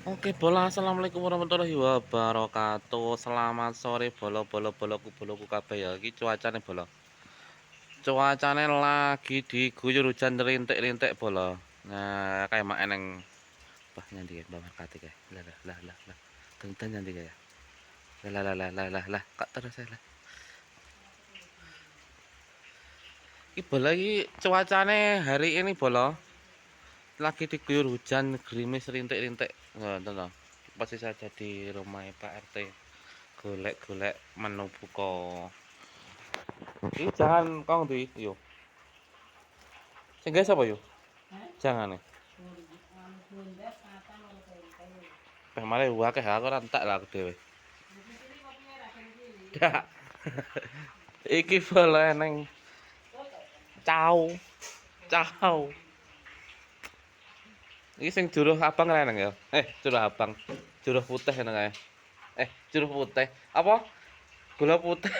Oke, bola. Assalamualaikum warahmatullahi wabarakatuh. Selamat sore, bolo-bolo-boloku kabeh ya. Iki cuacane bola. Cuacane lagi diguyur hujan rintik-rintik bola. Nah, kayak mak eneng bah nyandi ya, Mbak Markati kayak. Lah lah lah lah lah. Tenten nyandi kayak. Lah lah lah lah lah lah. Kak terus ya lah. Iki bola iki cuacane hari ini bola lagi diguyur hujan gerimis rintik-rintik. Nah, tenang. Pasti saja di rumah Pak RT. Golek-golek menu buka. Iki jangan kong di yo. Sing gawe sapa yo? Jangan nih. Peh mare akeh aku ora entek lah aku dhewe. Dak. Iki bola neng cau. Cau. Iki sing juruh abang reneng ya. Juruh abang. Juruh putih neng ae. Juruh putih. Apa? Gula putih.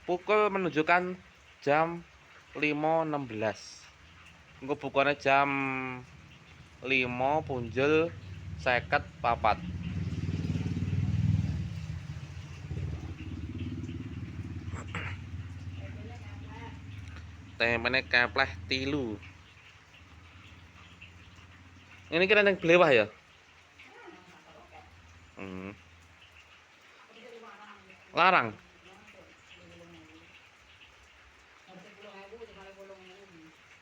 Pukul menunjukkan jam 5.16. Engko bukane jam 5 punjul 54. Tempene kepleh tilu. Ini kira yang belewah ya? Larang.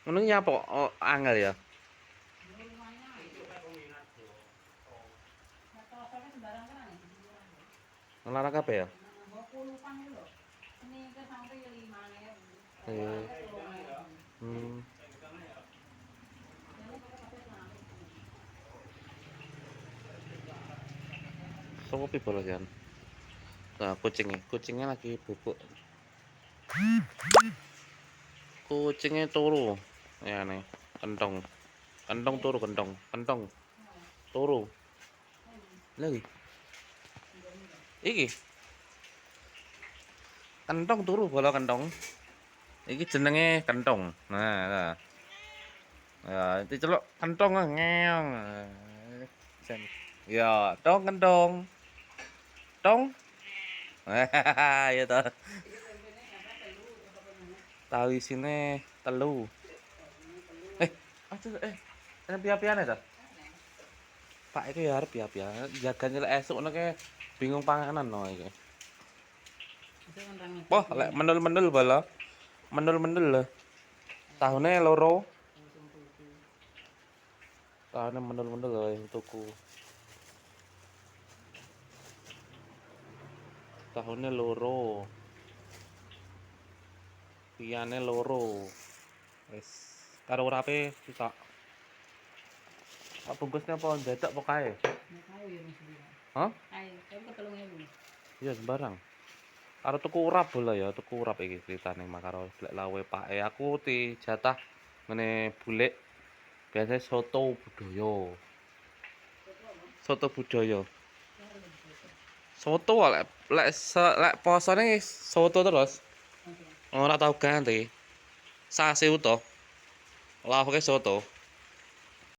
Ngono nyapa angel ya? Larang kabeh ya? Eh. Hmm. Sopo bolos kan? Nah, kucingnya lagi bubuk. Kucingnya turu. Ya nih, kentong. Kentong turu, kentong. Kentong. Turu. Lagi. Iki. Kentong turu bola kentong. Iki jenenge kentong. Nah. Ya, diceluk kentong ngeong. Ya, dong kentong. Tong. Ya toh. Tahu isine telu. Aduh, ana piye-piyane ta? Pak iki ya arep piye-piye. Jagane lek esuk ngono ke bingung panganan no iki. Wah, lek mendel-mendel bala. Mendel-mendel lho. Tahune loro. Tahune mendel-mendel lho yang tuku. Tahune loro. Piyane loro. Wis karo urape sitok. Pak bungkusnya apa dadak apa kae? Hah? Kae, kan 3.000. Iya sembarang. Karo tuku urap bola ya, tuku urap iki ceritane mak karo lek lawe pake aku jatah ngene bulik. Biasanya soto budaya. Soto budaya. Soto lek posone soto terus. Ora tau ganti. Sase utuh. Lawake soto.